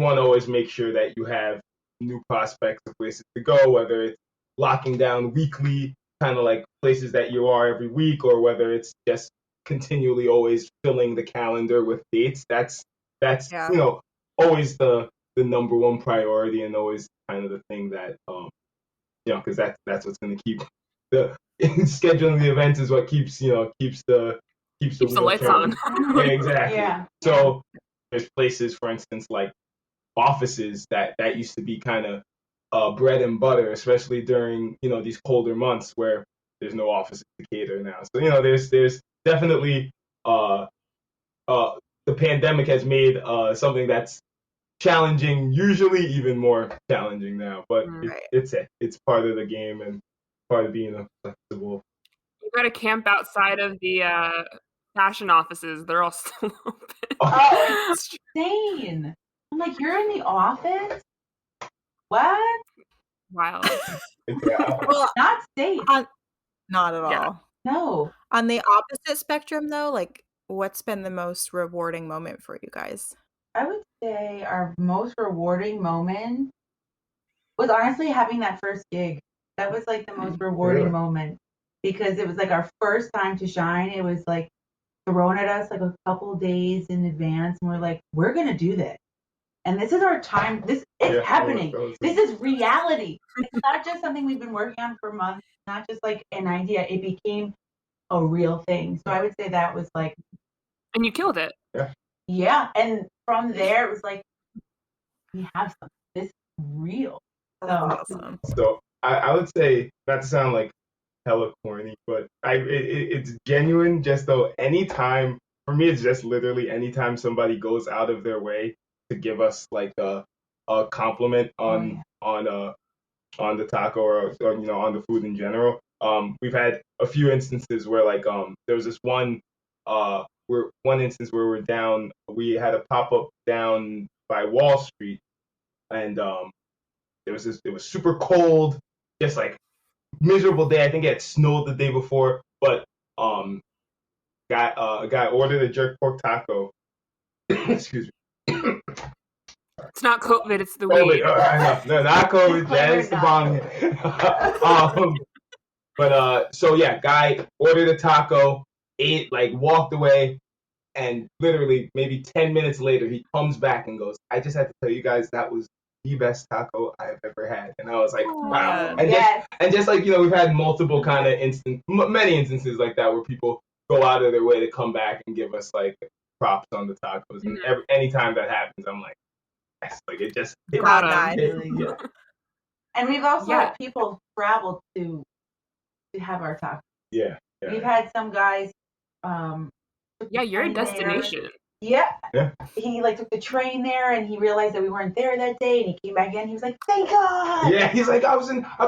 always make sure that you have new prospects of places to go, whether it's locking down weekly kind of like places that you are every week, or whether it's just continually always filling the calendar with dates. That's you know, always the number one priority, and always kind of the thing that you know, because that's what's going to keep the scheduling the events is what keeps the lights on. Yeah, exactly. Yeah. So there's places, for instance, like offices that used to be kind of bread and butter, especially during, you know, these colder months where there's no offices to cater now. So, you know, there's definitely the pandemic has made something that's challenging usually even more challenging now. But it's part of the game and part of being a flexible. You got to camp outside of the fashion offices. They're all still open. Oh, it's insane. I'm like, you're in the office? What? Wild. Well, not safe. Not at all. Yeah. No. On the opposite spectrum, though, like, what's been the most rewarding moment for you guys? I would say our most rewarding moment was honestly having that first gig. That was like the most rewarding moment, because it was like our first time to shine. It was like thrown at us like a couple days in advance, and we're like, we're gonna do this, and this is our time. It's happening. This is reality. It's not just something we've been working on for months. Not just like an idea. It became a real thing. So I would say that was like, and you killed it. Yeah, and from there it was like, we have something. This is real. That's awesome. So I would say, not to sound like hella corny, but it's genuine. Just though, anytime for me, it's just literally anytime somebody goes out of their way to give us like a compliment on the taco or on the food in general. We've had a few instances where like there was this one instance where we had a pop up down by Wall Street, and it was super cold, just like miserable day. I think it had snowed the day before, but a guy ordered a jerk pork taco. Excuse me. It's not COVID, it's the COVID. weed. No, not COVID. That is the bong. So yeah, guy ordered a taco, ate, like walked away, and literally maybe 10 minutes later he comes back and goes, "I just had to tell you guys that was the best taco I've ever had." And I was like, wow. And just like, we've had multiple kind of many instances like that where people go out of their way to come back and give us like props on the tacos. And anytime that happens, I'm like, yes, like it just really good. And we've also had people travel to have our tacos. Yeah. We've had some guys you're a destination. Yeah. He like took the train there, and he realized that we weren't there that day, and he came back in. He was like, "Thank God!" Yeah, he's like, I've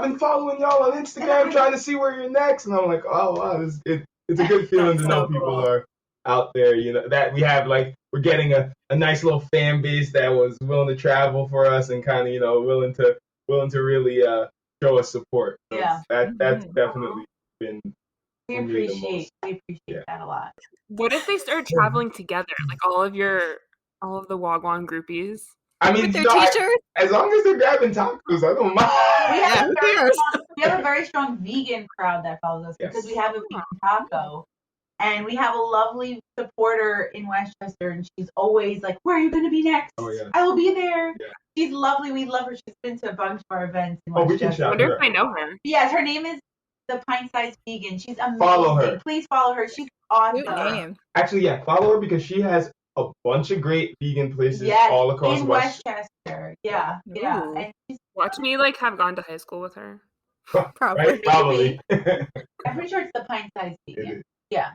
been following y'all on Instagram, trying to see where you're next, and I'm like, oh wow, it's a good feeling to know people are out there. That we have like we're getting a nice little fan base that was willing to travel for us and kind of willing to really show us support. So that's definitely been. We appreciate that a lot. What if they started traveling together, like all of the Wah Gwaan groupies? I mean, with their t-shirts? As long as they're grabbing tacos, I don't mind. We have a very strong vegan crowd that follows us because we have a vegan taco. And we have a lovely supporter in Westchester, and she's always like, "Where are you going to be next? Oh, yeah. I will be there." Yeah. She's lovely. We love her. She's been to a bunch of our events in Westchester. We can shout I wonder if I know her. Yes, her name is the Pint-Sized Vegan. She's amazing. Follow her. Please follow her. She's awesome. Good name. Actually, follow her because she has a bunch of great vegan places all across in Westchester. Yeah. And watch me like have gone to high school with her. Probably. Right? Probably. I'm pretty sure it's the Pint-Sized Vegan. Yeah.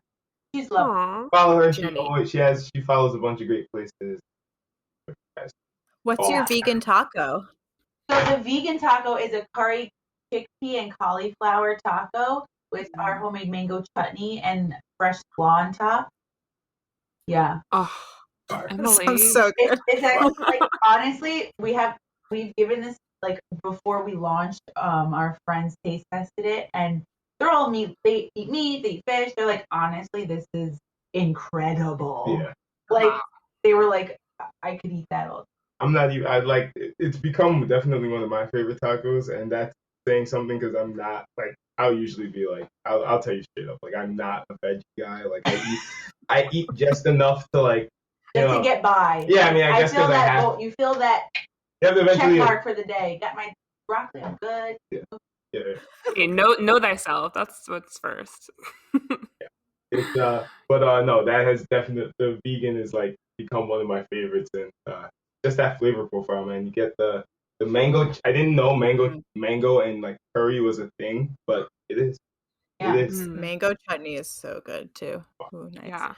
She's lovely. Aww. Follow her. She follows a bunch of great places. What's your vegan taco? So the vegan taco is a curry chickpea and cauliflower taco with our homemade mango chutney and fresh slaw on top. Yeah. Oh, Emily. Sounds so good. It's actually, like, honestly, we've given this, like, before we launched, our friends taste tested it, and they're all meat. They eat meat, they eat fish. They're like, honestly, this is incredible. Yeah. Like, they were like, I could eat that all. I'm not even. It's become definitely one of my favorite tacos, and that's saying something because I'm not like. I'll usually be like, I'll tell you straight up, like I'm not a veggie guy. Like I eat just enough to like. Just to get by. Yeah, I mean, I guess feel because I that. have. You feel that. You have to eventually. Check mark for the day. Got my broccoli. I'm good. Yeah. Okay, know thyself. That's what's first. No, that has definitely, the vegan is like become one of my favorites, and just that flavor profile, man. You get the mango. I didn't know mango and like curry was a thing, but it is. Yeah. It is. Mango chutney is so good too. Ooh, nice. Yeah.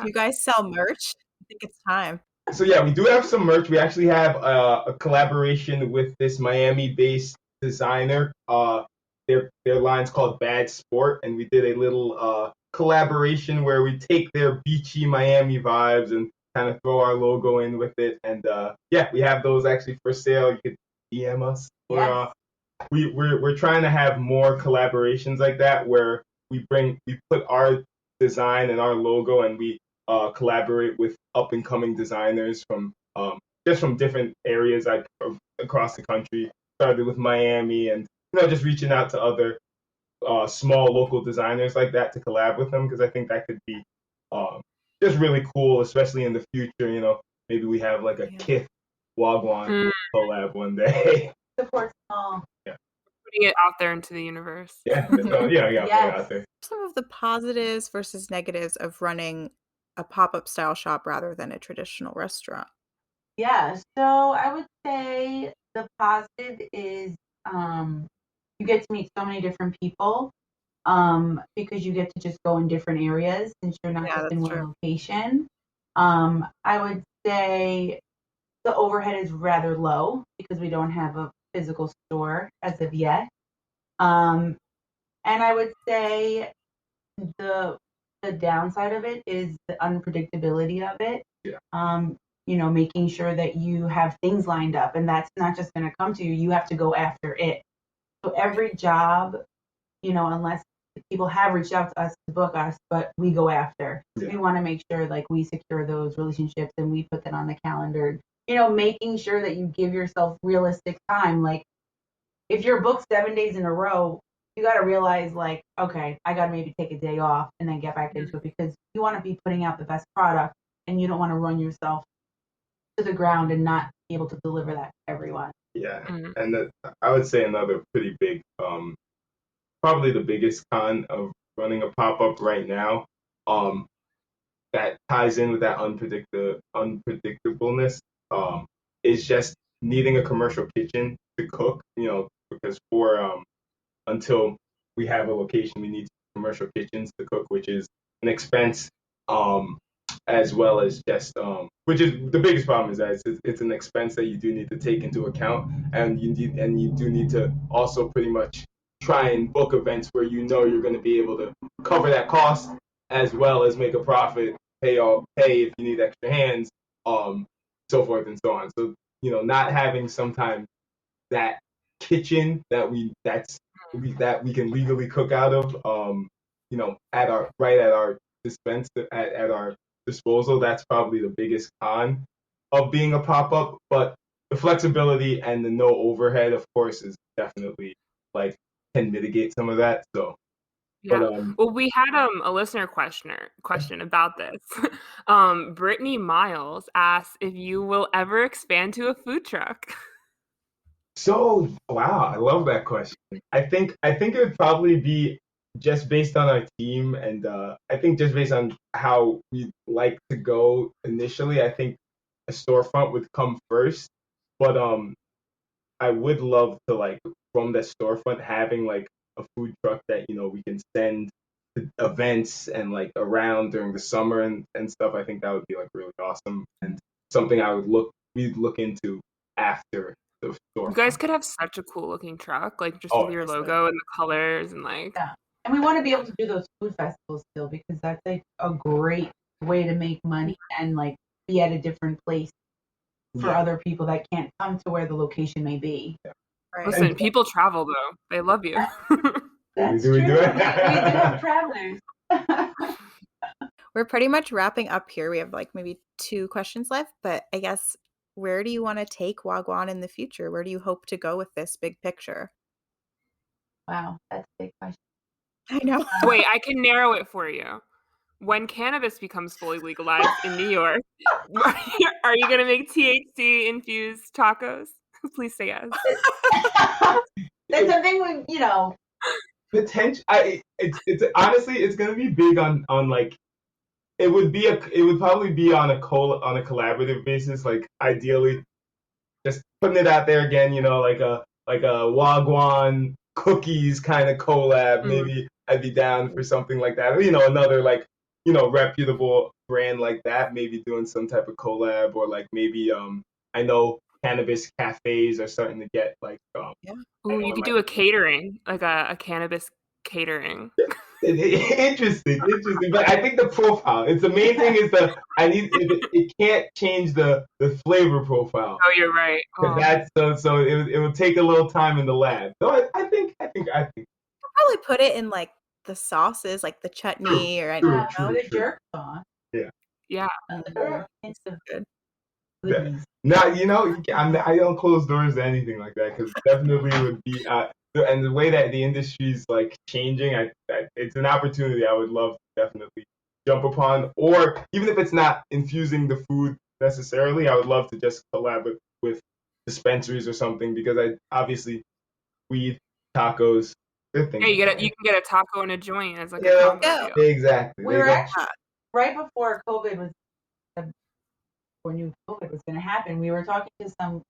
Do you guys sell merch? I think it's time. So yeah, we do have some merch. We actually have a collaboration with this Miami-based designer. Their line's called Bad Sport, and we did a little collaboration where we take their beachy Miami vibes and kind of throw our logo in with it. And we have those actually for sale. You could DM us. Yes. We're trying to have more collaborations like that where we put our design and our logo, and we collaborate with up and coming designers from different areas across the country. Started with Miami, and just reaching out to other small local designers like that to collab with them, because I think that could be just really cool, especially in the future. You know, maybe we have like a Kith Wah Gwaan collab one day. Support small. Yeah. Putting it out there into the universe. Yeah, put it out there. Some of the positives versus negatives of running a pop-up style shop rather than a traditional restaurant. Yeah, so I would say the positive is you get to meet so many different people because you get to just go in different areas since you're not just in one location. I would say the overhead is rather low because we don't have a physical store as of yet. And I would say the downside of it is the unpredictability of it. Yeah. You know, making sure that you have things lined up, and that's not just going to come to you. You have to go after it. So every job, you know, unless people have reached out to us to book us, but we go after. Yeah. We want to make sure like we secure those relationships and we put that on the calendar. You know, making sure that you give yourself realistic time. Like if you're booked 7 days in a row, you got to realize like, okay, I got to maybe take a day off and then get back into it, because you want to be putting out the best product and you don't want to run yourself to the ground and not be able to deliver that to everyone. Yeah, and I would say another pretty big, probably the biggest con of running a pop-up right now, that ties in with that unpredictableness, is just needing a commercial kitchen to cook. You know, because until we have a location, we need commercial kitchens to cook, which is an expense. As well as just which is the biggest problem, is that it's an expense that you do need to take into account, and you do need to also pretty much try and book events where you know you're going to be able to cover that cost as well as make a profit, pay if you need extra hands, so forth and so on. So you know, not having sometimes that kitchen that we can legally cook out of, you know, at our dispense at our disposal, that's probably the biggest con of being a pop-up. But the flexibility and the no overhead, of course, is definitely like can mitigate some of that. So yeah. Well, we had a listener question about this. Brittany Miles asked if you will ever expand to a food truck. So wow, I love that question. I think it would probably be just based on our team, and I think just based on how we like to go initially, I think a storefront would come first. But I would love to, like, from the storefront, having like a food truck that, you know, we can send to events and like around during the summer and stuff. I think that would be like really awesome, and something we'd look into after the storefront. You guys could have such a cool looking truck, like just with your logo and the colors and like. Yeah. And we want to be able to do those food festivals still, because that's like a great way to make money and like be at a different place for other people that can't come to where the location may be. Yeah. Right. Listen, people travel though. They love you. That's true. We do have travelers. We're pretty much wrapping up here. We have like maybe 2 questions left, but I guess, where do you want to take Wah Gwaan in the future? Where do you hope to go with this big picture? Wow, that's a big question. I know. Wait, I can narrow it for you. When cannabis becomes fully legalized in New York, are you going to make THC infused tacos? Please say yes. That's something we, you know. Potential. It's honestly, it's going to be big on like, it would probably be on a collaborative basis. Like ideally, just putting it out there again. You know, like a Wah Gwaan cookies kind of collab. Maybe I'd be down for something like that. You know, another like, you know, reputable brand like that. Maybe doing some type of collab, or like maybe I know cannabis cafes are starting to get like Ooh, you could do a catering, like a cannabis catering. Interesting. But I think the profile. It's the main thing is it can't change the flavor profile. Oh, you're right. That's so it would take a little time in the lab. So I think. I'll probably put it in like the sauces, like the chutney, or I don't know, the jerk sauce. Yeah. It's so good. Now, you know, I don't close doors to anything like that, because definitely would be and the way that the industry's like changing, it's an opportunity I would love to definitely jump upon. Or even if it's not infusing the food necessarily, I would love to just collaborate with dispensaries or something, because I obviously weed, tacos, good things. Yeah, you can get a taco and a joint as like a Yeah, combo deal. exactly. We were actually right before COVID was, or knew COVID was going to happen. We were talking to some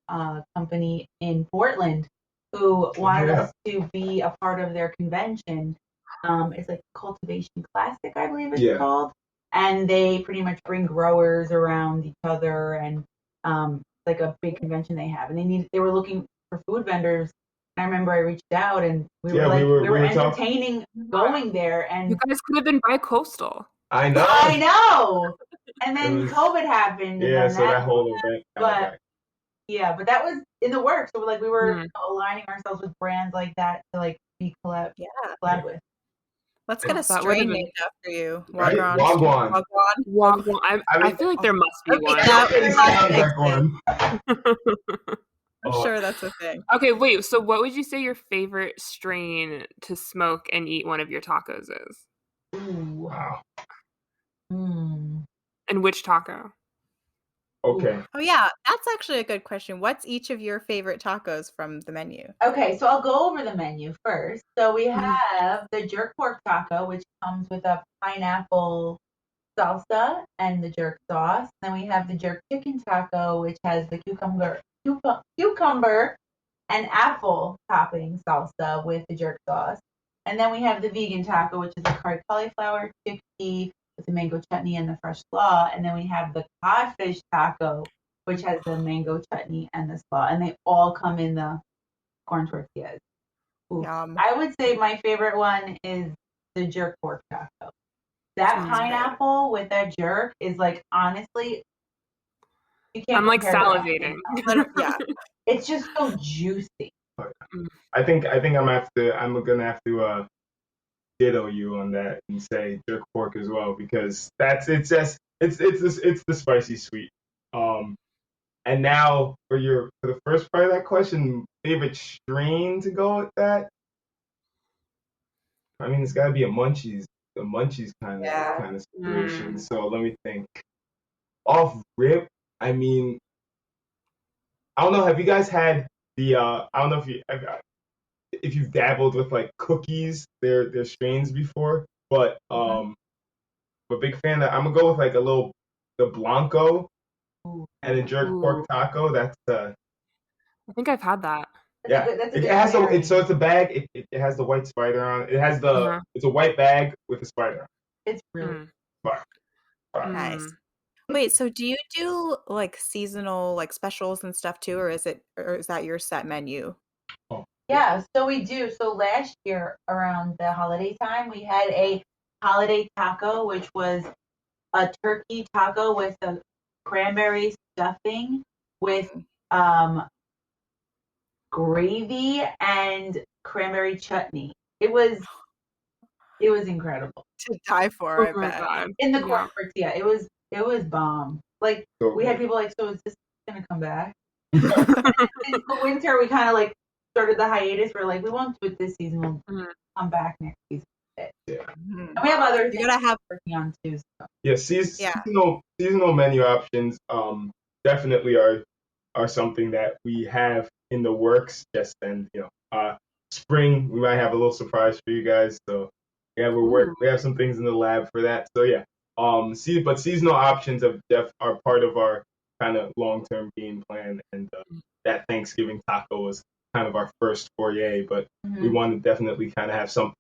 company in Portland who wanted us to be a part of their convention. It's like Cultivation Classic, I believe it's called, and they pretty much bring growers around each other, and like a big convention they have, and they were looking for food vendors. I remember I reached out, and we were entertaining going there, and you guys could have been bi-coastal. I know. And then COVID happened. Yeah, so that whole event. But that was in the works. So we were aligning ourselves with brands like that to like be collab with. Let's get a strain named after you. Wah Gwaan. Wah Gwaan. I feel like there must be one. I'm sure that's a thing. Okay, wait. So, what would you say your favorite strain to smoke and eat one of your tacos is? Ooh. Wow. And which taco? Okay. Oh yeah, that's actually a good question. What's each of your favorite tacos from the menu? Okay, so I'll go over the menu first. So we have the jerk pork taco, which comes with a pineapple salsa and the jerk sauce. Then we have the jerk chicken taco, which has the cucumber and apple topping salsa with the jerk sauce. And then we have the vegan taco, which is a curry cauliflower, chickpea with the mango chutney and the fresh slaw. And then we have the codfish taco, which has the mango chutney and the slaw. And they all come in the corn tortillas. I would say my favorite one is the jerk pork taco. That pineapple with that jerk is like, honestly, you can't. I'm like salivating. Yeah, it's just so juicy. I think I'm gonna have to ditto you on that and say jerk pork as well, because it's the spicy sweet. And now for the first part of that question, favorite strain to go with that. I mean, it's got to be a munchies kind of situation. So let me think. Off rip, I mean, I don't know. Have you guys had the? I don't know if you've dabbled with like cookies, their strains before, but I'm a big fan of. I'm gonna go with like the Blanco and a jerk pork taco. That's I think I've had that. It has it's a bag. It has the white spider on it. It has it's a white bag with a spider on it. It's really nice. Wait, so do you do like seasonal like specials and stuff too, or is that your set menu? Yeah, so we do. So last year around the holiday time, we had a holiday taco, which was a turkey taco with a cranberry stuffing with gravy and cranberry chutney. It was incredible. To die for, I bet. God. In the corn tortilla. It was bomb. Like we had people like, so is this gonna come back? In the winter we kinda like started the hiatus. We're like, we won't do it this season, we'll come back next season. And we have other things working on too. So. Yeah, seasonal menu options definitely are something that we have in the works. Just then, spring we might have a little surprise for you guys. So yeah, we have some things in the lab for that. So yeah, but seasonal options are part of our kind of long-term game plan, and that Thanksgiving taco was kind of our first foray, but we want to definitely kind of have some.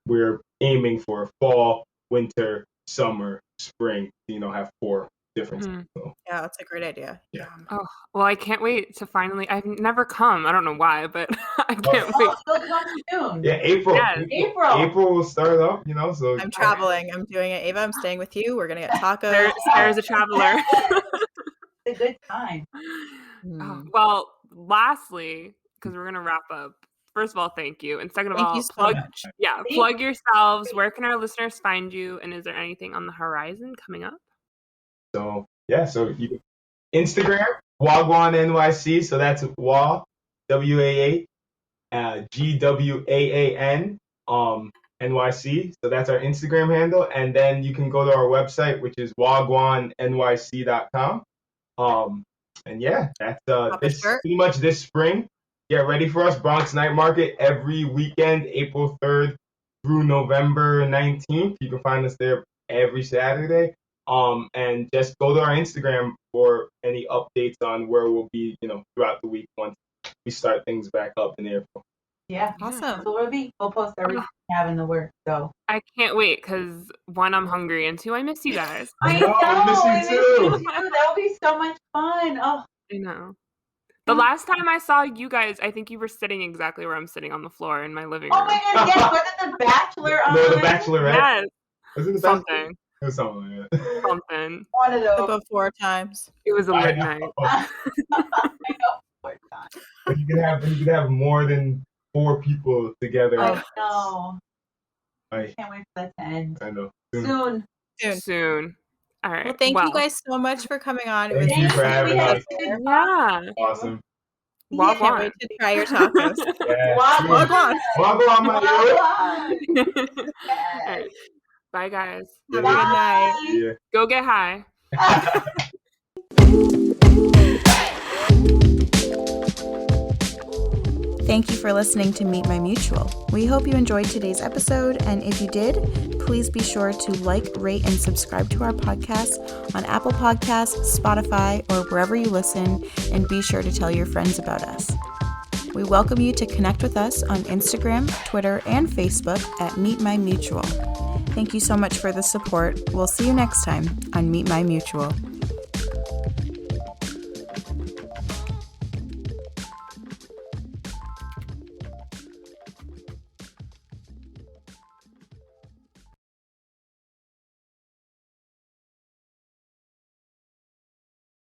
We're aiming for fall, winter, summer, spring. Have 4 different. So. Yeah, that's a great idea. Yeah. Oh well, I can't wait to finally. I've never come. I don't know why, but I can't wait. It'll come soon. Yeah, April. Yes. April will start up. So I'm traveling. I'm doing it. Ava, I'm staying with you. We're gonna get tacos. Sarah's a traveler. It's a good time. Well, lastly, because we're gonna wrap up. First of all, thank you, and second of all, plug yourselves. Where can our listeners find you, and is there anything on the horizon coming up? So you Instagram WahGwaan NYC. So that's Wah WAA GWAAN NYC. So that's our Instagram handle. And then you can go to our website, which is WahGwaanNYC.com. And yeah, that's this pretty much this spring. Get ready for us. Bronx Night Market every weekend, April 3rd through November 19th. You can find us there every Saturday. And just go to our Instagram for any updates on where we'll be, throughout the week once we start things back up in April. Yeah, awesome. So we'll post everything we have in the works. So I can't wait because 1, I'm hungry, and 2, I miss you guys. I know, I miss you too. That'll be so much fun. Oh, I know. The last time I saw you guys, I think you were sitting exactly where I'm sitting on the floor in my living room. oh my God! Yes, was it The Bachelor? No, The Bachelorette. Yes. Was it The Something. It was something like that. Something. One of those. About 4 times. It was a late night. I know. 4 times. But you can have more than 4 people together. I know. I Can't wait for that to end. know. Soon. All right. Well, thank you guys so much for coming on. Thank you for having us. Yeah. Awesome. Wah Can't Gwaan. wait to try your tacos. Yeah. Wah Gwaan. Wah Gwaan, my Bye. All right. Bye, guys. Have a good night. Yeah. Go get high. Thank you for listening to Meet My Mutual. We hope you enjoyed today's episode, and if you did, please be sure to like, rate, and subscribe to our podcast on Apple Podcasts, Spotify, or wherever you listen, and be sure to tell your friends about us. We welcome you to connect with us on Instagram, Twitter, and Facebook at Meet My Mutual. Thank you so much for the support. We'll see you next time on Meet My Mutual.